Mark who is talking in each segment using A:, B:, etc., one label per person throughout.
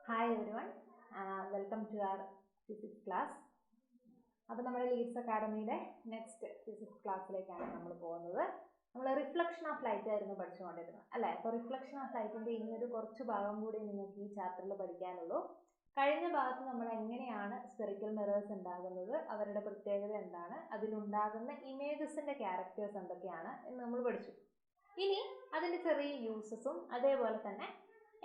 A: Hi everyone, welcome to our physics class. അപ്പോൾ നമ്മുടെ Leeds അക്കാഡമിയുടെ next physics ക്ലാസ്സിലേക്കാണ് നമ്മൾ പോകുന്നത്. നമ്മൾ റിഫ്ലക്ഷൻ ഓഫ് ലൈറ്റ് ആയിരുന്നു പഠിച്ചുകൊണ്ടിരുന്നത് അല്ലേ? അപ്പോൾ റിഫ്ലക്ഷൻ ഓഫ് ലൈറ്റിൻ്റെ ഇനിയൊരു കുറച്ച് ഭാഗം കൂടി നിങ്ങൾക്ക് ഈ ചാപ്റ്ററിൽ പഠിക്കാനുള്ളൂ. കഴിഞ്ഞ ഭാഗത്ത് നമ്മൾ എങ്ങനെയാണ് സ്ഫെറിക്കൽ മിറേഴ്സ് ഉണ്ടാകുന്നത്, അവരുടെ പ്രത്യേകത എന്താണ്, അതിലുണ്ടാകുന്ന ഇമേജസിൻ്റെ ക്യാരക്ടേഴ്സ് എന്തൊക്കെയാണ് എന്ന് നമ്മൾ പഠിച്ചു. ഇനി അതിൻ്റെ ചെറിയ യൂസസും അതേപോലെ തന്നെ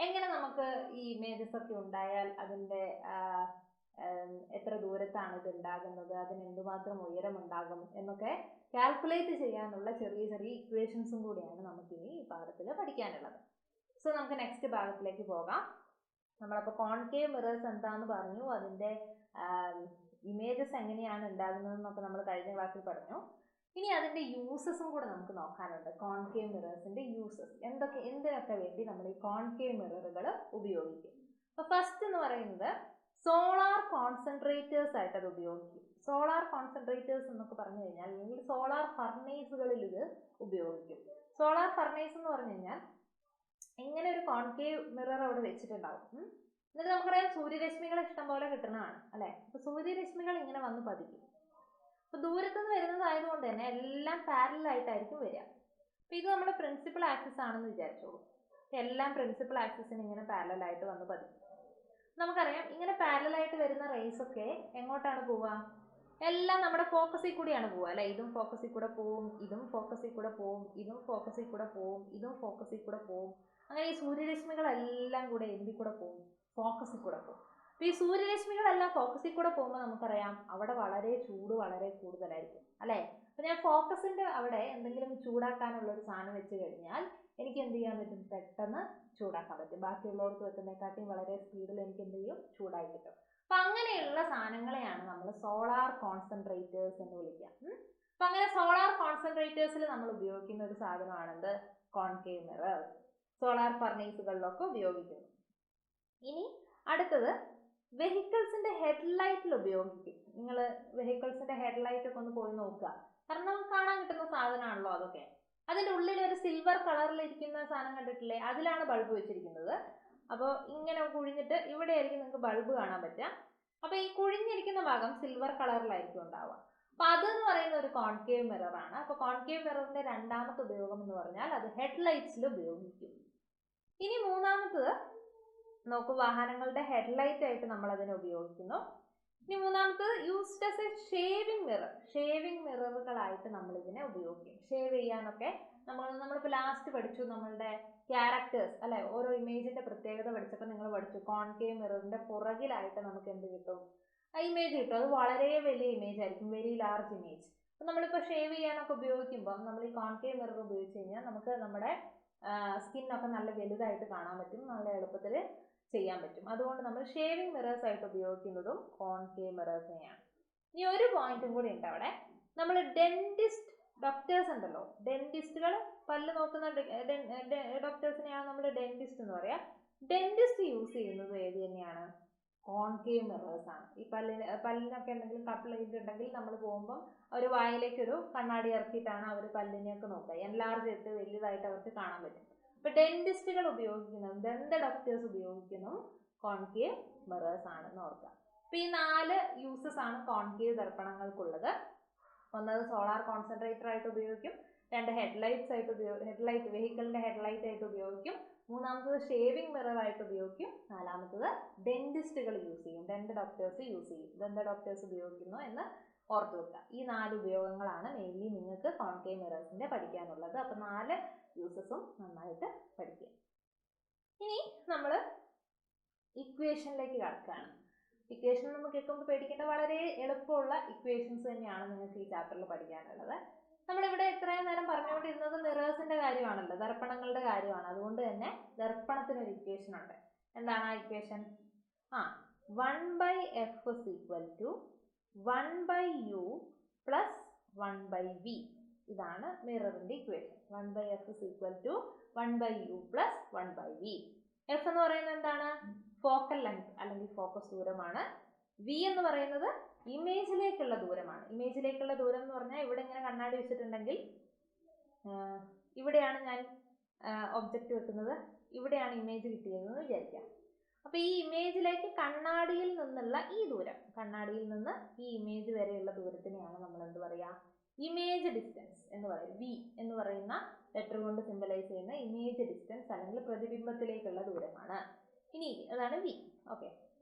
A: എങ്ങനെ നമുക്ക് ഈ ഇമേജസ് ഒക്കെ ഉണ്ടായാൽ അതിൻ്റെ എത്ര ദൂരത്താണ് ഇത് ഉണ്ടാകുന്നത്, അതിന് എന്തുമാത്രം ഉയരമുണ്ടാകും എന്നൊക്കെ കാൽക്കുലേറ്റ് ചെയ്യാനുള്ള ചെറിയ ചെറിയ ഇക്വേഷൻസും കൂടിയാണ് നമുക്കിനി ഈ പാഠത്തിൽ പഠിക്കാനുള്ളത്. സോ നമുക്ക് നെക്സ്റ്റ് ഭാഗത്തിലേക്ക് പോകാം. നമ്മളപ്പോൾ കോൺകേവ് മിറേഴ്സ് എന്താണെന്ന് പറഞ്ഞു, അതിൻ്റെ ഇമേജസ് എങ്ങനെയാണ് ഉണ്ടാകുന്നതെന്നൊക്കെ നമ്മൾ കഴിഞ്ഞ ക്ലാസ്സിൽ പറഞ്ഞു. ഇനി അതിൻ്റെ യൂസസും കൂടെ നമുക്ക് നോക്കാനുണ്ട്. കോൺകേവ് മിറേഴ്സിൻ്റെ യൂസസ് എന്തിനൊക്കെ വേണ്ടി നമ്മൾ ഈ കോൺകേവ് മിററുകൾ ഉപയോഗിക്കും. അപ്പോൾ ഫസ്റ്റ് എന്ന് പറയുന്നത് സോളാർ കോൺസെൻട്രേറ്റേഴ്സ് ആയിട്ട് അത് ഉപയോഗിക്കും. സോളാർ കോൺസെൻട്രേറ്റേഴ്സ് എന്നൊക്കെ പറഞ്ഞു കഴിഞ്ഞാൽ അല്ലെങ്കിൽ സോളാർ ഫർണേസുകളിൽ ഇത് ഉപയോഗിക്കും. സോളാർ ഫർണേസ് എന്ന് പറഞ്ഞു കഴിഞ്ഞാൽ ഇങ്ങനെ ഒരു കോൺകേവ് മിറർ അവിടെ വെച്ചിട്ടുണ്ടാവും. എന്നിട്ട് നമുക്കറിയാം സൂര്യരശ്മികൾ ഇഷ്ടംപോലെ കിട്ടുന്നതാണ് അല്ലേ? അപ്പോൾ സൂര്യരശ്മികൾ ഇങ്ങനെ വന്ന് പതിക്കും. അപ്പോൾ ദൂരത്തുനിന്ന് വരുന്നതായതുകൊണ്ട് തന്നെ എല്ലാം പാരലായിട്ടായിരിക്കും വരിക. അപ്പോൾ ഇത് നമ്മുടെ പ്രിൻസിപ്പൽ ആക്സിസ് ആണെന്ന് വിചാരിച്ചോളൂ. എല്ലാം പ്രിൻസിപ്പൽ ആക്സിസിന് ഇങ്ങനെ പാരലായിട്ട് വന്ന് പതിക്കും. നമുക്കറിയാം ഇങ്ങനെ പാരലായിട്ട് വരുന്ന റേസ് ഒക്കെ എങ്ങോട്ടാണ് പോവുക? എല്ലാം നമ്മുടെ ഫോക്കസിൽ കൂടിയാണ് പോവുക അല്ലേ? ഇതും ഫോക്കസിൽ കൂടെ പോവും, ഇതും ഫോക്കസിൽ കൂടെ പോവും, ഇതും ഫോക്കസിൽ കൂടെ പോവും, ഇതും ഫോക്കസിൽ കൂടെ പോവും. അങ്ങനെ ഈ സൂര്യരശ്മികളെല്ലാം കൂടെ എന്തിൽ കൂടെ പോവും? ഫോക്കസിൽ കൂടെ പോവും. അപ്പോൾ ഈ സൂര്യരശ്മികളെല്ലാം ഫോക്കസിൽ കൂടെ പോകുമ്പോൾ നമുക്കറിയാം അവിടെ വളരെ ചൂട് വളരെ കൂടുതലായിരിക്കും അല്ലേ? അപ്പോൾ ഞാൻ ഫോക്കസിൻ്റെ അവിടെ എന്തെങ്കിലും ചൂടാക്കാനുള്ള ഒരു സാധനം വെച്ച് കഴിഞ്ഞാൽ എനിക്ക് എന്ത് ചെയ്യാൻ പറ്റും? പെട്ടെന്ന് ചൂടാക്കാൻ പറ്റും. ബാക്കിയുള്ളവർക്ക് വെക്കുന്നതിനെക്കാട്ടിയും വളരെ സ്പീഡിൽ എനിക്ക് എന്ത് ചെയ്യും? ചൂടായി കിട്ടും. അപ്പം അങ്ങനെയുള്ള സാധനങ്ങളെയാണ് നമ്മൾ സോളാർ കോൺസെൻട്രേറ്റേഴ്സ് എന്ന് വിളിക്കുക. അപ്പം അങ്ങനെ സോളാർ കോൺസെൻട്രേറ്റേഴ്സിൽ നമ്മൾ ഉപയോഗിക്കുന്ന ഒരു സാധനമാണെന്ത്? Concave mirrors. സോളാർ ഫർണേസുകളിലൊക്കെ ഉപയോഗിക്കുന്നു. ഇനി അടുത്തത് വെഹിക്കിൾസിന്റെ ഹെഡ്ലൈറ്റിൽ ഉപയോഗിക്കും. നിങ്ങൾ വെഹിക്കിൾസിന്റെ ഹെഡ്ലൈറ്റ് ഒക്കെ ഒന്ന് പോയി നോക്കുക. കാരണം നമുക്ക് കാണാൻ കിട്ടുന്ന സാധനമാണല്ലോ അതൊക്കെ. അതിൻ്റെ ഉള്ളിൽ ഒരു സിൽവർ കളറിൽ ഇരിക്കുന്ന സാധനം കണ്ടിട്ടില്ലേ? അതിലാണ് ബൾബ് വെച്ചിരിക്കുന്നത്. അപ്പോൾ ഇങ്ങനെ കുഴിഞ്ഞിട്ട് ഇവിടെ ആയിരിക്കും നിങ്ങൾക്ക് ബൾബ് കാണാൻ പറ്റുക. അപ്പോൾ ഈ കുഴിഞ്ഞിരിക്കുന്ന ഭാഗം സിൽവർ കളറിലായിരിക്കും ഉണ്ടാവുക. അപ്പോൾ അതെന്ന് പറയുന്ന ഒരു കോൺകേവ് മിററാണ്. അപ്പോൾ കോൺകേവ് മിററിന്റെ രണ്ടാമത്തെ ഉപയോഗം എന്ന് പറഞ്ഞാൽ അത് ഹെഡ്ലൈറ്റ്സിൽ ഉപയോഗിക്കും. ഇനി മൂന്നാമത്തത് നോക്കൂ, വാഹനങ്ങളുടെ ഹെഡ്ലൈറ്റ് ആയിട്ട് നമ്മൾ അതിനെ ഉപയോഗിക്കുന്നു. ഇനി മൂന്നാമത്തത് used as a shaving mirror. Shaving മിററുകളായിട്ട് നമ്മൾ ഇതിനെ ഉപയോഗിക്കും. ഷേവ് ചെയ്യാനൊക്കെ നമ്മളിപ്പോൾ ലാസ്റ്റ് പഠിച്ചു നമ്മളുടെ ക്യാരക്ടേഴ്സ് അല്ലെ? ഓരോ ഇമേജിന്റെ പ്രത്യേകത പഠിച്ചപ്പോൾ നിങ്ങൾ പഠിച്ചു കോൺകേവ് മിററിന്റെ പുറകിലായിട്ട് നമുക്ക് എന്ത് കിട്ടും? ഇമേജ് കിട്ടും. അത് വളരെ വലിയ ഇമേജ് ആയിരിക്കും, വെരി ലാർജ് ഇമേജ്. അപ്പം നമ്മളിപ്പോൾ ഷേവ് ചെയ്യാനൊക്കെ ഉപയോഗിക്കുമ്പോൾ നമ്മൾ ഈ കോൺകേവ് മിറർ ഉപയോഗിച്ച് കഴിഞ്ഞാൽ നമുക്ക് നമ്മുടെ സ്കിന്നൊക്കെ നല്ല വലുതായിട്ട് കാണാൻ പറ്റും, നല്ല എളുപ്പത്തിൽ ചെയ്യാൻ പറ്റും. അതുകൊണ്ട് നമ്മൾ ഷേവിംഗ് മിറേഴ്സ് ആയിട്ട് ഉപയോഗിക്കുന്നതും കോൺകേവ് മിറേഴ്സിനെയാണ്. ഇനി ഒരു പോയിന്റും കൂടി ഉണ്ട് അവിടെ. നമ്മൾ ഡെന്റിസ്റ്റ് ഡോക്ടേഴ്സ് ഉണ്ടല്ലോ, ഡെന്റിസ്റ്റുകൾ പല്ല് നോക്കുന്ന ഡോക്ടേഴ്സിനെയാണ് നമ്മൾ ഡെന്റിസ്റ്റ് എന്ന് പറയാം. ഡെന്റിസ്റ്റ് യൂസ് ചെയ്യുന്നത് ഏത് തന്നെയാണ്? കോൺകേവ് മിറേഴ്സ് ആണ്. ഈ പല്ലിനൊക്കെ എന്തെങ്കിലും കംപ്ലൈന്റ് ഉണ്ടെങ്കിൽ നമ്മൾ പോകുമ്പം അവർ വായിലേക്കൊരു കണ്ണാടി ഇറക്കിയിട്ടാണ് അവർ പല്ലിനെയൊക്കെ നോക്കുക. എൻലാർജ് ചെയ്തിട്ട് വലുതായിട്ട് അവർക്ക് കാണാൻ പറ്റും. ഇപ്പൊ ഡെന്റിസ്റ്റുകൾ ഉപയോഗിക്കുന്നതും ദന്ത ഡോക്ടേഴ്സ് ഉപയോഗിക്കുന്നതും കോൺകേവ് മിറേഴ്സ് ആണെന്ന് ഓർക്കുക. അപ്പൊ ഈ 4 യൂസസ് ആണ് കോൺകേവ് ദർപ്പണങ്ങൾക്കുള്ളത്. ഒന്നത് സോളാർ കോൺസെൻട്രേറ്റർ ആയിട്ട് ഉപയോഗിക്കും, 2 ഹെഡ്ലൈറ്റ്സ് ആയിട്ട് വെഹിക്കിളിന്റെ ഹെഡ്ലൈറ്റ് ആയിട്ട് ഉപയോഗിക്കും, മൂന്നാമത്തത് ഷേവിംഗ് മിറർ ആയിട്ട് ഉപയോഗിക്കും, നാലാമത്തത് ഡെന്റിസ്റ്റുകൾ യൂസ് ചെയ്യും, ദന്ത ഡോക്ടേഴ്സ് യൂസ് ചെയ്യും, ദന്ത ഡോക്ടേഴ്സ് ഉപയോഗിക്കുന്നു എന്ന് ഓർത്തു വെക്കുക. ഈ 4 ഉപയോഗങ്ങളാണ് മെയിൻലി നിങ്ങൾക്ക് കോൺകേവ് മിറേഴ്സിന്റെ പഠിക്കാനുള്ളത്. അപ്പൊ 4 യൂസസും നന്നായിട്ട് പഠിക്കുക. ഇനി നമ്മൾ ഇക്വേഷനിലേക്ക് കടക്കുകയാണ്. ഇക്വേഷൻ നമ്മൾ കേൾക്കുമ്പോൾ പേടിക്കേണ്ട, വളരെ എളുപ്പമുള്ള ഇക്വേഷൻസ് തന്നെയാണ് നിങ്ങൾക്ക് ഈ ചാപ്റ്ററിൽ പഠിക്കാനുള്ളത്. നമ്മളിവിടെ ഇത്രയും നേരം പറഞ്ഞുകൊണ്ടിരുന്നത് മിറേഴ്സിന്റെ കാര്യമാണല്ലോ, ദർപ്പണങ്ങളുടെ കാര്യമാണ്. അതുകൊണ്ട് തന്നെ ദർപ്പണത്തിനൊരു ഇക്വേഷൻ ഉണ്ട്. എന്താണ് ആ ഇക്വേഷൻ? 1/f = 1/u + 1/v. ഇതാണ് മിററിന്റെ equation. 1/f = 1/u + 1/v. F എന്ന് പറയുന്നത് എന്താണ്? ഫോക്കൽ ലെങ്ത് അല്ലെങ്കിൽ ഫോക്കസ് ദൂരമാണ്. വി എന്ന് പറയുന്നത് ഇമേജിലേക്കുള്ള ദൂരമാണ്. ഇമേജിലേക്കുള്ള ദൂരം എന്ന് പറഞ്ഞാൽ ഇവിടെ ഇങ്ങനെ കണ്ണാടി വെച്ചിട്ടുണ്ടെങ്കിൽ ഇവിടെയാണ് ഞാൻ ഒബ്ജക്റ്റ് വെക്കുന്നത്, ഇവിടെയാണ് ഇമേജ് കിട്ടിയതെന്ന് വിചാരിക്കാം. അപ്പോൾ ഈ ഇമേജിലേക്ക് കണ്ണാടിയിൽ നിന്നുള്ള ഈ ദൂരം, കണ്ണാടിയിൽ നിന്ന് ഈ ഇമേജ് വരെയുള്ള ദൂരത്തിനെയാണ് നമ്മൾ എന്ത് പറയുക, ഇമേജ് ഡിസ്റ്റൻസ് എന്ന് പറയും. വി എന്ന് പറയുന്ന ലെറ്റർ കൊണ്ട് സിംബലൈസ് ചെയ്യുന്ന ഇമേജ് ഡിസ്റ്റൻസ് അല്ലെങ്കിൽ പ്രതിബിംബത്തിലേക്കുള്ള ദൂരമാണ്. ഇനി അതാണ് വി. ഓക്കെ,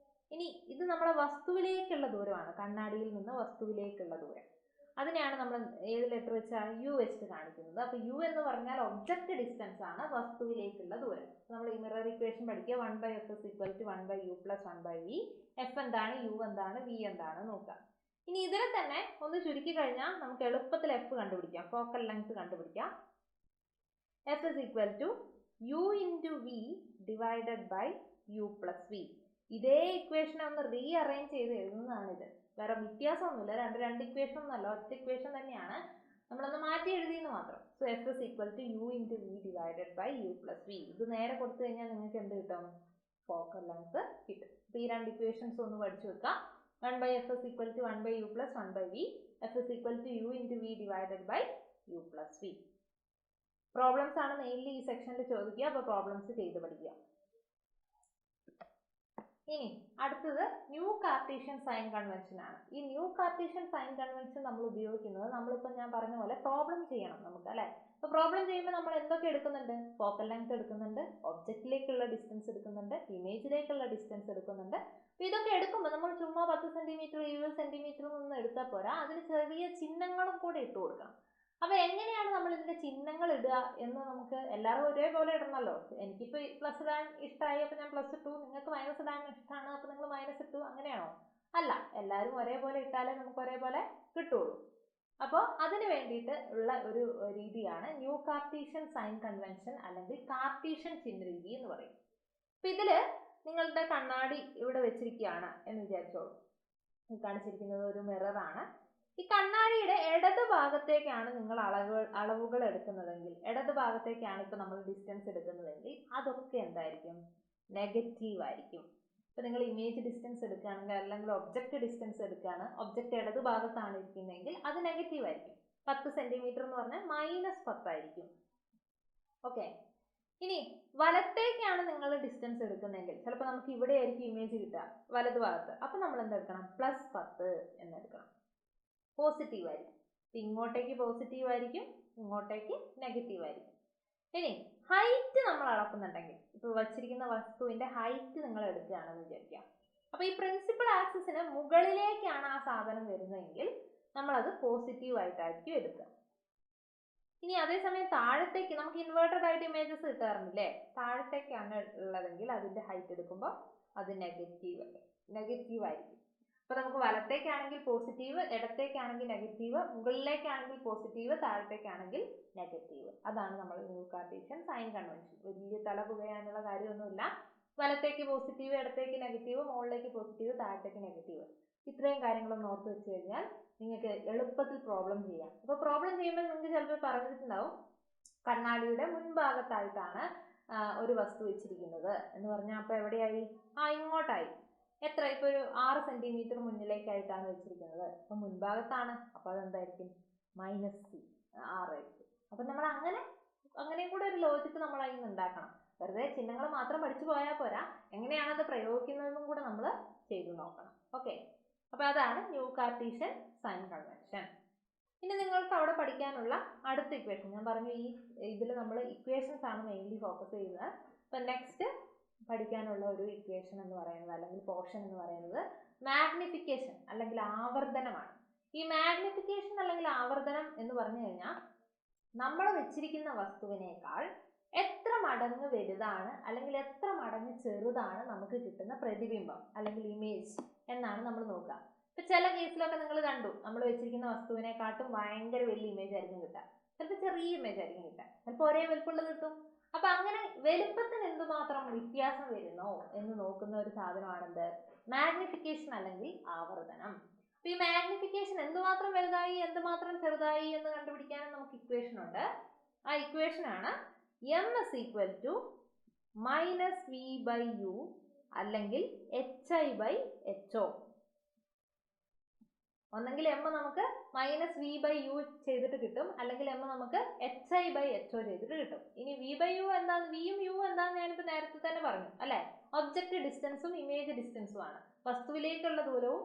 A: ഇനി ഇത് നമ്മുടെ വസ്തുവിലേക്കുള്ള ദൂരമാണ്, കണ്ണാടിയിൽ നിന്ന് വസ്തുവിലേക്കുള്ള ദൂരം. അതിനെയാണ് നമ്മൾ ഏത് ലെറ്റർ വെച്ചാൽ യു വെച്ചിട്ട് കാണിക്കുന്നത്. അപ്പോൾ യു എന്ന് പറഞ്ഞാൽ ഒബ്ജക്റ്റ് ഡിസ്റ്റൻസ് ആണ്, വസ്തുവിലേക്കുള്ള ദൂരം. നമ്മൾ ഈ മിറർ ഇക്വേഷൻ പഠിക്കുക, 1/f = 1/u + 1/v. എഫ് എന്താണ്, യു എന്താണ്, വി എന്താണ് നോക്കാം. ഇനി ഇതിനെ തന്നെ ഒന്ന് ചുരുക്കി കഴിഞ്ഞാൽ നമുക്ക് എളുപ്പത്തിൽ എഫ് കണ്ടുപിടിക്കാം, ഫോക്കൽ ലെങ്ത് കണ്ടുപിടിക്കാം. F = u × v / u + v. ഇതേ ഇക്വേഷനെ ഒന്ന് റീഅറേഞ്ച് ചെയ്ത് എഴുതുന്നതാണിത്. വേറെ വ്യത്യാസമൊന്നുമില്ല, രണ്ട് ഇക്വേഷൻ ഒന്നുമല്ല, ഒറ്റ ഇക്വേഷൻ തന്നെയാണ്, നമ്മളൊന്ന് മാറ്റി എഴുതിയെന്ന് മാത്രം. So F = u × v / u + v. ഇത് നേരെ കൊടുത്തു കഴിഞ്ഞാൽ നിങ്ങൾക്ക് എന്ത് കിട്ടും, ഫോക്കൽ ലെങ്ത് കിട്ടും. അപ്പോൾ ഈ രണ്ട് ഇക്വേഷൻസ് ഒന്ന് പഠിച്ചു വെക്കാം. 1/f = 1/u + 1/v. f = u × v / u + v. Problems ആണ് മെയിൻലി ഈ സെക്ഷനിൽ ചോദിക്കുക, അപ്പോൾ പ്രോബ്ലംസ് ചെയ്ത് പഠിക്കുക. ഇനി അടുത്തത് ന്യൂ കാർട്ടീഷ്യൻ സൈൻ കൺവെൻഷൻ ആണ്. ഈ ന്യൂ കാർട്ടീഷ്യൻ സൈൻ കൺവെൻഷൻ നമ്മൾ ഉപയോഗിക്കുന്നത്, നമ്മളിപ്പോൾ ഞാൻ പറഞ്ഞ പോലെ പ്രോബ്ലം ചെയ്യണം നമുക്ക്, അല്ലേ? അപ്പോൾ പ്രോബ്ലം ചെയ്യുമ്പോൾ നമ്മൾ എന്തൊക്കെ എടുക്കുന്നുണ്ട്, ഫോക്കൽ ലെങ്ത് എടുക്കുന്നുണ്ട്, ഒബ്ജക്റ്റിലേക്കുള്ള ഡിസ്റ്റൻസ് എടുക്കുന്നുണ്ട്, ഇമേജിലേക്കുള്ള ഡിസ്റ്റൻസ് എടുക്കുന്നുണ്ട്. അപ്പോൾ ഇതൊക്കെ എടുക്കുമ്പോൾ നമ്മൾ ചുമ്മാ 10 സെന്റിമീറ്റർ 20 സെന്റിമീറ്റർ ഒന്നും എടുത്താൽ പോരാ, അതിന് ചെറിയ ചിഹ്നങ്ങളും കൂടെ ഇട്ട് കൊടുക്കണം. അപ്പോൾ എങ്ങനെയാണ് നമ്മൾ ഇതിന്റെ ചിഹ്നങ്ങൾ ഇടുക എന്ന് നമുക്ക് എല്ലാവരും ഒരേപോലെ ഇടണമല്ലോ. എനിക്കിപ്പോൾ പ്ലസ് ഇടാൻ ഇഷ്ടമായി, അപ്പോൾ ഞാൻ പ്ലസ് ഇട്ടു. നിങ്ങൾക്ക് മൈനസ് ഇടാൻ ഇഷ്ടമാണ്, അപ്പോൾ നിങ്ങൾ മൈനസ് ഇട്ടു. അങ്ങനെയാണോ? അല്ല, എല്ലാവരും ഒരേപോലെ ഇട്ടാലേ നമുക്ക് ഒരേപോലെ കിട്ടുള്ളൂ. അപ്പോൾ അതിന് വേണ്ടിയിട്ട് ഉള്ള ഒരു രീതിയാണ് ന്യൂ കാർട്ടീഷ്യൻ സൈൻ കൺവെൻഷൻ അല്ലെങ്കിൽ കാർട്ടീഷ്യൻ ചിഹ്ന രീതി എന്ന് പറയും. അപ്പോൾ ഇതിൽ നിങ്ങളുടെ കണ്ണാടി ഇവിടെ വെച്ചിരിക്കുകയാണ് എന്ന് വിചാരിച്ചോളൂ. ഈ കാണിച്ചിരിക്കുന്നത് ഒരു മിററാണ്. ഈ കണ്ണാടിയുടെ ഇടത് ഭാഗത്തേക്കാണ് നിങ്ങൾ അളവുകൾ എടുക്കുന്നതെങ്കിൽ, ഇടത് ഭാഗത്തേക്കാണ് ഇപ്പോൾ നമ്മൾ ഡിസ്റ്റൻസ് എടുക്കുന്നതെങ്കിൽ അതൊക്കെ എന്തായിരിക്കും, നെഗറ്റീവ് ആയിരിക്കും. ഇപ്പോൾ നിങ്ങൾ ഇമേജ് ഡിസ്റ്റൻസ് എടുക്കുകയാണെങ്കിൽ അല്ലെങ്കിൽ ഒബ്ജക്റ്റ് ഡിസ്റ്റൻസ് എടുക്കുകയാണ്, ഒബ്ജക്റ്റ് ഇടത് ഭാഗത്താണ് ഇരിക്കുന്നതെങ്കിൽ അത് നെഗറ്റീവ് ആയിരിക്കും. 10 സെന്റിമീറ്റർ എന്ന് പറഞ്ഞാൽ -10 ആയിരിക്കും. ഓക്കെ, ഇനി വലത്തേക്കാണ് നിങ്ങൾ ഡിസ്റ്റൻസ് എടുക്കുന്നതെങ്കിൽ ചിലപ്പോൾ നമുക്ക് ഇവിടെ ആയിരിക്കും ഇമേജ് കിട്ടുക, വലത് ഭാഗത്ത്. അപ്പോൾ നമ്മൾ എന്തെടുക്കണം, +10 എന്നെടുക്കണം. പോസിറ്റീവ് ആയിരിക്കും. ഇങ്ങോട്ടേക്ക് പോസിറ്റീവ് ആയിരിക്കും, ഇങ്ങോട്ടേക്ക് നെഗറ്റീവ് ആയിരിക്കും. ഇനി ഹൈറ്റ് നമ്മൾ അളക്കുന്നുണ്ടെങ്കിൽ, ഇപ്പോൾ വച്ചിരിക്കുന്ന വസ്തുവിന്റെ ഹൈറ്റ് നിങ്ങൾ എടുക്കുകയാണെന്ന് വിചാരിക്കാം. അപ്പോൾ ഈ പ്രിൻസിപ്പൽ ആക്സിസിന് മുകളിലേക്കാണ് ആ സാധനം വരുന്നതെങ്കിൽ നമ്മളത് പോസിറ്റീവ് ആയിട്ടായിരിക്കും എടുക്കുക. ഇനി അതേസമയം താഴത്തേക്ക് നമുക്ക് ഇൻവേർട്ടഡ് ആയിട്ട് ഇമേജസ് കിട്ടാറുണ്ടല്ലേ, താഴത്തേക്കാണ് ഉള്ളതെങ്കിൽ അതിന്റെ ഹൈറ്റ് എടുക്കുമ്പോൾ അത് നെഗറ്റീവ് ആയിരിക്കും. അപ്പോൾ നമുക്ക് വലത്തേക്കാണെങ്കിൽ പോസിറ്റീവ്, ഇടത്തേക്കാണെങ്കിൽ നെഗറ്റീവ്, മുകളിലേക്കാണെങ്കിൽ പോസിറ്റീവ്, താഴത്തേക്കാണെങ്കിൽ നെഗറ്റീവ്. അതാണ് നമ്മൾ ന്യൂ കാർട്ടീഷ്യൻ സൈൻ കൺവെൻഷൻ. വലിയ തല പുകയാനുള്ള കാര്യമൊന്നുമില്ല. വലത്തേക്ക് പോസിറ്റീവ്, ഇടത്തേക്ക് നെഗറ്റീവ്, മുകളിലേക്ക് പോസിറ്റീവ്, താഴത്തേക്ക് നെഗറ്റീവ്. ഇത്രയും കാര്യങ്ങളൊന്ന് ഓർത്ത് വെച്ച് കഴിഞ്ഞാൽ നിങ്ങൾക്ക് എളുപ്പത്തിൽ പ്രോബ്ലം ചെയ്യാം. അപ്പോൾ പ്രോബ്ലം ചെയ്യുമ്പോൾ നിങ്ങൾക്ക് ചിലപ്പോൾ പറഞ്ഞിട്ടുണ്ടാവും, കണ്ണാടിയുടെ മുൻഭാഗത്തായിട്ടാണ് ഒരു വസ്തു വെച്ചിരിക്കുന്നത് എന്ന് പറഞ്ഞാൽ അപ്പോൾ എവിടെയായി, ഇങ്ങോട്ടായി. എത്ര, ഇപ്പോൾ ഒരു 6 സെന്റിമീറ്റർ മുന്നിലേക്കായിട്ടാണ് വെച്ചിരിക്കുന്നത്. അപ്പോൾ മുൻഭാഗത്താണ്, അപ്പോൾ അതെന്തായിരിക്കും, -6 ആയിരിക്കും. അപ്പം നമ്മൾ അങ്ങനെയും കൂടെ ഒരു ലോജിക്ക് നമ്മൾ അതിൽ നിന്ന് ഉണ്ടാക്കണം. വെറുതെ ചിഹ്നങ്ങൾ മാത്രം പഠിച്ചു പോയാൽ പോരാ, എങ്ങനെയാണത് പ്രയോഗിക്കുന്നതെന്നും കൂടെ നമ്മൾ ചെയ്തു നോക്കണം. ഓക്കെ, അപ്പോൾ അതാണ് ന്യൂ കാർട്ടീഷ്യൻ സൈൻ കൺവെൻഷൻ. ഇനി നിങ്ങൾക്ക് അവിടെ പഠിക്കാനുള്ള അടുത്ത ഇക്വേഷൻ ഞാൻ പറഞ്ഞു, ഈ ഇതിൽ നമ്മൾ ഇക്വേഷൻസ് ആണ് മെയിൻലി ഫോക്കസ് ചെയ്യുന്നത്. അപ്പം നെക്സ്റ്റ് പഠിക്കാനുള്ള ഒരു ഇക്വേഷൻ എന്ന് പറയുന്നത് അല്ലെങ്കിൽ പോർഷൻ എന്ന് പറയുന്നത് മാഗ്നിഫിക്കേഷൻ അല്ലെങ്കിൽ ആവർത്തനമാണ്. ഈ മാഗ്നിഫിക്കേഷൻ അല്ലെങ്കിൽ ആവർത്തനം എന്ന് പറഞ്ഞു കഴിഞ്ഞാൽ നമ്മൾ വെച്ചിരിക്കുന്ന വസ്തുവിനേക്കാൾ എത്ര മടങ്ങ് വലുതാണ് അല്ലെങ്കിൽ എത്ര മടങ്ങ് ചെറുതാണ് നമുക്ക് കിട്ടുന്ന പ്രതിബിംബം അല്ലെങ്കിൽ ഇമേജ് എന്നാണ് നമ്മൾ നോക്കുക. ഇപ്പൊ ചില കേസിലൊക്കെ നിങ്ങൾ കണ്ടു, നമ്മൾ വെച്ചിരിക്കുന്ന വസ്തുവിനെക്കാട്ടും ഭയങ്കര വലിയ ഇമേജ് ആയിരിക്കും കിട്ടുക, ചിലപ്പോൾ ചെറിയ ഇമേജ് ആയിരിക്കും കിട്ടുക, ചിലപ്പോൾ ഒരേ വലുപ്പമുള്ളത് കിട്ടും. അപ്പൊ അങ്ങനെ വലുപ്പത്തിന് എന്തുമാത്രം വ്യത്യാസം വരുന്നോ എന്ന് നോക്കുന്ന ഒരു സാധനമാണെന്ത്, മാഗ്നിഫിക്കേഷൻ അല്ലെങ്കിൽ ആവർത്തനം. അപ്പൊ ഈ മാഗ്നിഫിക്കേഷൻ എന്തുമാത്രം വലുതായി എന്തുമാത്രം ചെറുതായി എന്ന് കണ്ടുപിടിക്കാനും നമുക്ക് ഇക്വേഷൻ ഉണ്ട്. ആ ഇക്വേഷൻ ആണ് m = -v/u അല്ലെങ്കിൽ hi/ho. ഒന്നെങ്കിൽ എം നമുക്ക് -v/u ചെയ്തിട്ട് കിട്ടും, അല്ലെങ്കിൽ എം നമുക്ക് hi/ho ചെയ്തിട്ട് കിട്ടും. ഇനി v/u എന്താന്ന്, വിയും യു എന്താന്ന് ഞാനിപ്പോ നേരത്തെ തന്നെ പറഞ്ഞു അല്ലെ. ഒബ്ജക്റ്റ് ഡിസ്റ്റൻസും ഇമേജ് ഡിസ്റ്റൻസും ആണ്. വസ്തുവിലേക്കുള്ള ദൂരവും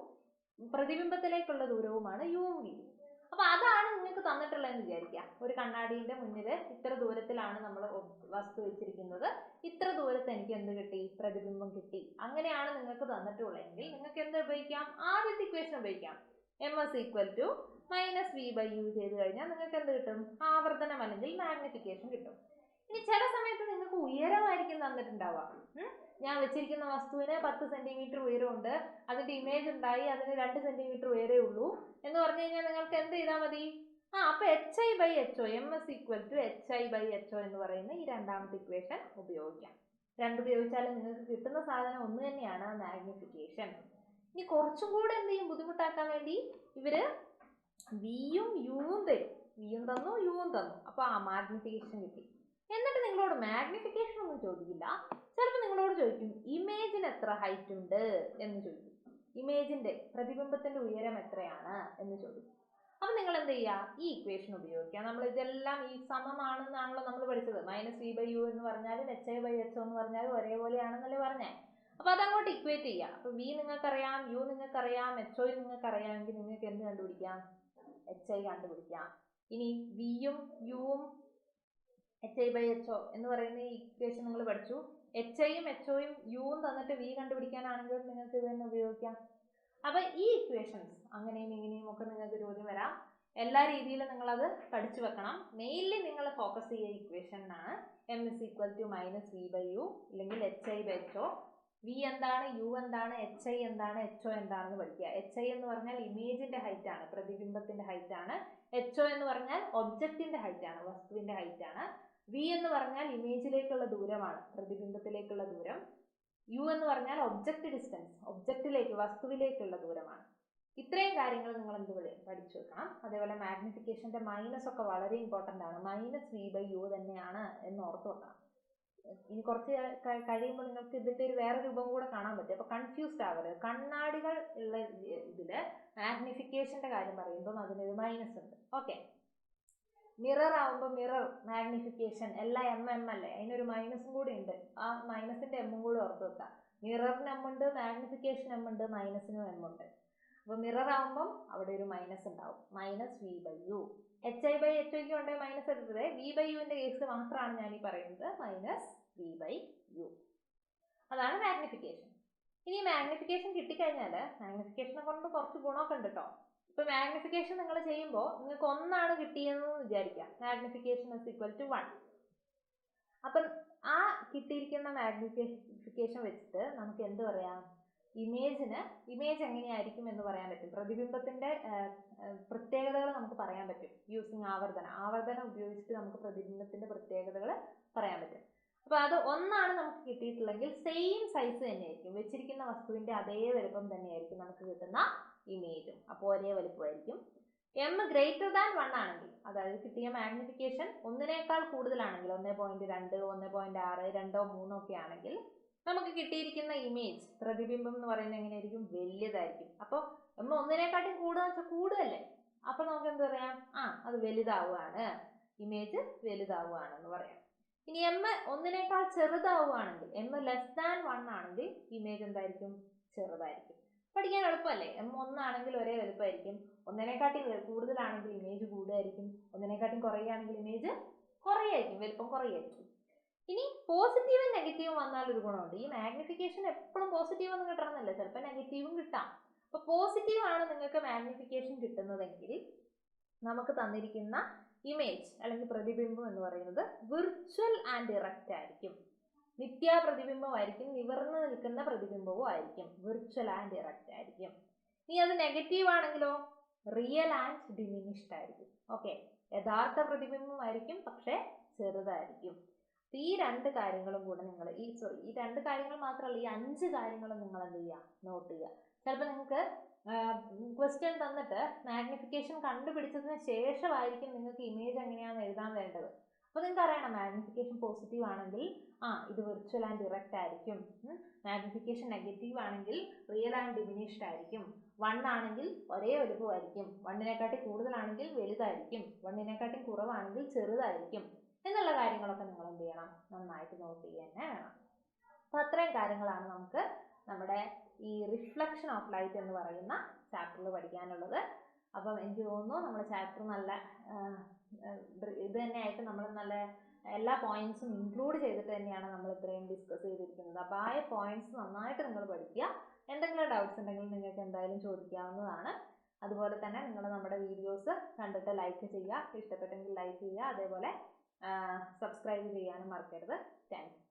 A: പ്രതിബിംബത്തിലേക്കുള്ള ദൂരവുമാണ് യുവും വിയും. അപ്പൊ അതാണ് നിങ്ങൾക്ക് തന്നിട്ടുള്ളതെന്ന് വിചാരിക്കുക. ഒരു കണ്ണാടിന്റെ മുന്നിൽ ഇത്ര ദൂരത്തിലാണ് നമ്മൾ വസ്തു വെച്ചിരിക്കുന്നത്, ഇത്ര ദൂരത്ത് എനിക്ക് എന്ത് കിട്ടി, പ്രതിബിംബം കിട്ടി. അങ്ങനെയാണ് നിങ്ങൾക്ക് തന്നിട്ടുള്ളതെങ്കിൽ നിങ്ങൾക്ക് എന്ത് ഉപയോഗിക്കാം, ആദ്യത്തെ ഇക്വേഷൻ ഉപയോഗിക്കാം. M S equal to -v/u ചെയ്ത് കഴിഞ്ഞാൽ നിങ്ങൾക്ക് എന്ത് കിട്ടും, ആവർത്തനം അല്ലെങ്കിൽ മാഗ്നിഫിക്കേഷൻ കിട്ടും. ഇനി ചില സമയത്ത് നിങ്ങൾക്ക് ഉയരമായിരിക്കും തന്നിട്ടുണ്ടാവുക. ഞാൻ വെച്ചിരിക്കുന്ന വസ്തുവിന് 10 സെന്റിമീറ്റർ ഉയരമുണ്ട്, അതിന്റെ ഇമേജ് ഉണ്ടായി, അതിന് 2 സെന്റിമീറ്റർ ഉയരേ ഉള്ളൂ എന്ന് പറഞ്ഞു കഴിഞ്ഞാൽ നിങ്ങൾക്ക് എന്ത് ചെയ്താൽ മതി, അപ്പൊ hi/ho, M S equal to hi/ho എന്ന് പറയുന്ന ഈ രണ്ടാമത്തെ ഇക്വേഷൻ ഉപയോഗിക്കാം. ഉപയോഗിച്ചാലും നിങ്ങൾക്ക് കിട്ടുന്ന സാധനം ഒന്ന് തന്നെയാണ്, മാഗ്നിഫിക്കേഷൻ. ഇനി കുറച്ചും കൂടെ എന്ത് ചെയ്യും, ബുദ്ധിമുട്ടാക്കാൻ വേണ്ടി ഇവര് വിയും യുവും തരും. വിയും തന്നു യുവും തന്നു, അപ്പൊ മാഗ്നിഫിക്കേഷൻ കിട്ടി. എന്നിട്ട് നിങ്ങളോട് മാഗ്നിഫിക്കേഷൻ ഒന്നും ചോദിക്കില്ല, ചിലപ്പോൾ നിങ്ങളോട് ചോദിക്കും ഇമേജിന് എത്ര ഹൈറ്റ് ഉണ്ട് എന്ന് ചോദിക്കും. ഇമേജിന്റെ പ്രതിബിംബത്തിന്റെ ഉയരം എത്രയാണ് എന്ന് ചോദിക്കും. അപ്പൊ നിങ്ങൾ എന്ത് ചെയ്യുക, ഈ ഇക്വേഷൻ ഉപയോഗിക്കുക. നമ്മൾ ഇതെല്ലാം ഈ സമമാണെന്നാണല്ലോ നമ്മൾ പഠിച്ചത്. -v/u എന്ന് പറഞ്ഞാലും hi/ho എന്ന് പറഞ്ഞാലും ഒരേപോലെയാണെന്നല്ലേ പറഞ്ഞേ. അപ്പൊ അതങ്ങോട്ട് ഇക്വേറ്റ് ചെയ്യുക. അപ്പൊ v നിങ്ങൾക്കറിയാം, യു നിങ്ങൾക്കറിയാം, ho നിങ്ങൾക്കറിയാമെങ്കിൽ നിങ്ങൾക്ക് എന്ത് കണ്ടുപിടിക്കാം, hi കണ്ടുപിടിക്കാം. ഇനി വിയും യുവും hi/ho എന്ന് പറയുന്ന ഈ ഇക്വേഷൻ നിങ്ങൾ പഠിച്ചു. hiയും hoയും യുവും തന്നിട്ട് v കണ്ടുപിടിക്കാനാണെങ്കിൽ നിങ്ങൾക്ക് ഇത് തന്നെ ഉപയോഗിക്കാം. അപ്പൊ ഈ ഇക്വേഷൻസ് അങ്ങനെയും ഇങ്ങനെയും ഒക്കെ നിങ്ങൾക്ക് ചോദ്യം വരാം. എല്ലാ രീതിയിലും നിങ്ങൾ അത് പഠിച്ചു വെക്കണം. മെയിൻലി നിങ്ങൾ ഫോക്കസ് ചെയ്യുക ഇക്വേഷനാണ്. M is equal to -v/u അല്ലെങ്കിൽ hi/ho. v എന്താണ്, യു എന്താണ്, hi എന്താണ്, ho എന്താണെന്ന് പഠിക്കുക. hi എന്ന് പറഞ്ഞാൽ ഇമേജിന്റെ ഹൈറ്റ് ആണ്, പ്രതിബിംബത്തിന്റെ ഹൈറ്റ് ആണ്. ho എന്ന് പറഞ്ഞാൽ ഒബ്ജക്റ്റിന്റെ ഹൈറ്റ് ആണ്, വസ്തുവിന്റെ ഹൈറ്റ് ആണ്. v എന്ന് പറഞ്ഞാൽ ഇമേജിലേക്കുള്ള ദൂരമാണ്, പ്രതിബിംബത്തിലേക്കുള്ള ദൂരം. യു എന്ന് പറഞ്ഞാൽ ഒബ്ജക്റ്റ് ഡിസ്റ്റൻസ്, ഒബ്ജക്റ്റിലേക്ക് വസ്തുവിലേക്കുള്ള ദൂരമാണ്. ഇത്രയും കാര്യങ്ങൾ നിങ്ങൾ എന്ത് പഠിച്ചു വെക്കണം. അതേപോലെ മാഗ്നിഫിക്കേഷന്റെ മൈനസ് ഒക്കെ വളരെ ഇമ്പോർട്ടന്റ് ആണ്. -v/u തന്നെയാണ് എന്ന് ഓർത്ത് വെക്കണം. ഇനി കുറച്ച് കഴിയുമ്പോൾ നിങ്ങൾക്ക് ഇതിന്റെ ഒരു വേറെ രൂപം കൂടെ കാണാൻ പറ്റും. അപ്പൊ കൺഫ്യൂസ്ഡ് ആവരുത്. കണ്ണാടികൾ ഉള്ള ഇതില് മാഗ്നിഫിക്കേഷന്റെ കാര്യം പറയുമ്പോൾ അതിനൊരു മൈനസ് ഉണ്ട്. ഓക്കെ, മിറർ ആവുമ്പോൾ മിറർ മാഗ്നിഫിക്കേഷൻ എല്ലാം എം അല്ലേ, അതിനൊരു മൈനസും കൂടി ഉണ്ട്. ആ മൈനസിന്റെ എമ്മും കൂടി ഓർത്ത് വെക്കാം. മിററിന് എം ഉണ്ട്, മാഗ്നിഫിക്കേഷൻ എം ഉണ്ട്, മൈനസിനും എം ഉണ്ട്. അപ്പൊ മിറർ ആവുമ്പം അവിടെ ഒരു മൈനസ് ഉണ്ടാവും, -v/u. hi/ho ഉണ്ട് മൈനസ് എടുത്തത്, v/uന്റെ കേസ് മാത്രമാണ് ഞാൻ ഈ പറയുന്നത്, -v/u. അതാണ് മാഗ്നിഫിക്കേഷൻ. ഇനി മാഗ്നിഫിക്കേഷൻ കിട്ടിക്കഴിഞ്ഞാൽ മാഗ്നിഫിക്കേഷനെ കൊണ്ട് കുറച്ച് ഗുണമൊക്കെ ഉണ്ട് കേട്ടോ. ഇപ്പൊ മാഗ്നിഫിക്കേഷൻ നിങ്ങൾ ചെയ്യുമ്പോൾ നിങ്ങൾക്ക് 1 കിട്ടിയെന്ന് വിചാരിക്കാം. Magnification is equal to 1. അപ്പം ആ കിട്ടിയിരിക്കുന്ന മാഗ്നിഫിക്കേഷൻ വെച്ചിട്ട് നമുക്ക് എന്ത് പറയാം, ഇമേജ് എങ്ങനെയായിരിക്കും എന്ന് പറയാൻ പറ്റും. പ്രതിബിംബത്തിന്റെ പ്രത്യേകതകൾ നമുക്ക് പറയാൻ പറ്റും. യൂസിങ് ആവർത്തനം ഉപയോഗിച്ചിട്ട് നമുക്ക് പ്രതിബിംബത്തിന്റെ പ്രത്യേകതകൾ പറയാൻ പറ്റും. അപ്പൊ അത് 1 നമുക്ക് കിട്ടിയിട്ടുള്ളെങ്കിൽ സെയിം സൈസ് തന്നെയായിരിക്കും, വെച്ചിരിക്കുന്ന വസ്തുവിന്റെ അതേ വലുപ്പം തന്നെയായിരിക്കും നമുക്ക് കിട്ടുന്ന ഇമേജും. അപ്പോൾ ഒരേ വലുപ്പമായിരിക്കും. m ഗ്രേറ്റർ ദാൻ 1 ആണെങ്കിൽ, അതായത് കിട്ടിയ മാഗ്നിഫിക്കേഷൻ 1നേക്കാൾ കൂടുതലാണെങ്കിൽ, 1.2, 1.6, 2, 3 ഒക്കെ ആണെങ്കിൽ നമുക്ക് കിട്ടിയിരിക്കുന്ന ഇമേജ്, പ്രതിബിംബം എന്ന് പറയുന്നത് എങ്ങനെയായിരിക്കും, വലിയതായിരിക്കും. അപ്പൊ m 1നേക്കാട്ടും കൂടുതലല്ലേ, അപ്പൊ നമുക്ക് എന്ത് പറയാം, അത് വലുതാവുകയാണ്, ഇമേജ് വലുതാവുകയാണെന്ന് പറയാം. ഇനി m 1നേക്കാൾ ചെറുതാവുകയാണെങ്കിൽ, m ലെസ് ദാൻ 1 ആണെങ്കിൽ ഇമേജ് എന്തായിരിക്കും, ചെറുതായിരിക്കും. പഠിക്കാൻ എളുപ്പമല്ലേ. m 1 ആണെങ്കിൽ ഒരേ വലുപ്പമായിരിക്കും, 1നേക്കാട്ടി കൂടുതലാണെങ്കിൽ ഇമേജ് കൂടുതലായിരിക്കും, 1നേക്കാട്ടി കുറയുകയാണെങ്കിൽ ഇമേജ് കുറയായിരിക്കും, വലുപ്പം കുറയായിരിക്കും. ഇനി പോസിറ്റീവും നെഗറ്റീവും വന്നാൽ ഒരു ഗുണമുണ്ട്. ഈ മാഗ്നിഫിക്കേഷൻ എപ്പോഴും പോസിറ്റീവ് ഒന്നും കിട്ടണമെന്നില്ല, ചിലപ്പോൾ നെഗറ്റീവും കിട്ടാം. അപ്പൊ പോസിറ്റീവ് ആണ് നിങ്ങൾക്ക് മാഗ്നിഫിക്കേഷൻ കിട്ടുന്നതെങ്കിൽ നമുക്ക് തന്നിരിക്കുന്ന ഇമേജ് അല്ലെങ്കിൽ പ്രതിബിംബം എന്ന് പറയുന്നത് വിർച്വൽ ആൻഡ് ഇറക്റ്റ് ആയിരിക്കും. മിഥ്യാപ്രതിബിംബമായിരിക്കും, നിവർന്നു നിൽക്കുന്ന പ്രതിബിംബവും ആയിരിക്കും, വിർച്വൽ ആൻഡ് ഇറക്റ്റ് ആയിരിക്കും. ഇനി അത് നെഗറ്റീവ് ആണെങ്കിലോ റിയൽ ആൻഡ് ഡിമിനിഷ്ഡ് ആയിരിക്കും. ഓക്കെ, യഥാർത്ഥ പ്രതിബിംബമായിരിക്കും, പക്ഷെ ചെറുതായിരിക്കും. ഈ 2 കാര്യങ്ങളും കൂടെ നിങ്ങൾ ഈ 2 കാര്യങ്ങൾ മാത്രമല്ല, ഈ 5 കാര്യങ്ങളും നിങ്ങൾ എന്ത് ചെയ്യുക, നോട്ട് ചെയ്യുക. ചിലപ്പോൾ നിങ്ങൾക്ക് ക്വസ്റ്റ്യൻ തന്നിട്ട് മാഗ്നിഫിക്കേഷൻ കണ്ടുപിടിച്ചതിന് ശേഷമായിരിക്കും നിങ്ങൾക്ക് ഇമേജ് എങ്ങനെയാണെന്ന് എഴുതാൻ വേണ്ടത്. അപ്പോൾ നിങ്ങൾക്ക് അറിയണം മാഗ്നിഫിക്കേഷൻ പോസിറ്റീവ് ആണെങ്കിൽ ഇത് വിർച്വൽ ആൻഡ് ഡിറക്റ്റ് ആയിരിക്കും. മാഗ്നിഫിക്കേഷൻ നെഗറ്റീവ് ആണെങ്കിൽ റിയൽ ആൻഡ് ഡിമിനിഷ്ഡ് ആയിരിക്കും. 1 ആണെങ്കിൽ ഒരേ വലുപ്പമായിരിക്കും. 1-നെക്കാട്ടി കൂടുതലാണെങ്കിൽ വലുതായിരിക്കും. 1-നെക്കാട്ടി കുറവാണെങ്കിൽ ചെറുതായിരിക്കും. എന്നുള്ള കാര്യങ്ങളൊക്കെ നിങ്ങൾ എന്ത് ചെയ്യണം? നന്നായിട്ട് നോട്ട് ചെയ്യുക തന്നെ വേണം. അപ്പോൾ അത്രയും കാര്യങ്ങളാണ് നമുക്ക് നമ്മുടെ ഈ റിഫ്ലക്ഷൻ ഓഫ് ലൈറ്റ് എന്ന് പറയുന്ന ചാപ്റ്ററിൽ പഠിക്കാനുള്ളത്. അപ്പം എനിക്ക് തോന്നുന്നു നമ്മുടെ ചാപ്റ്റർ നല്ല ഇത് തന്നെയായിട്ട് നമ്മൾ നല്ല എല്ലാ പോയിന്റ്സും ഇൻക്ലൂഡ് ചെയ്തിട്ട് തന്നെയാണ് നമ്മൾ ഇത്രയും ഡിസ്കസ് ചെയ്തിരിക്കുന്നത്. അപ്പോൾ ആ പോയിന്റ്സ് നന്നായിട്ട് നിങ്ങൾ പഠിക്കുക. എന്തെങ്കിലും ഡൗട്ട്സ് ഉണ്ടെങ്കിൽ നിങ്ങൾക്ക് എന്തായാലും ചോദിക്കാവുന്നതാണ്. അതുപോലെ തന്നെ നിങ്ങൾ നമ്മുടെ വീഡിയോസ് കണ്ടിട്ട് ലൈക്ക് ചെയ്യുക, ഇഷ്ടപ്പെട്ടെങ്കിൽ ലൈക്ക് ചെയ്യുക, അതേപോലെ സബ്സ്ക്രൈബ് ചെയ്യാനും മറക്കരുത്. താങ്ക്സ്.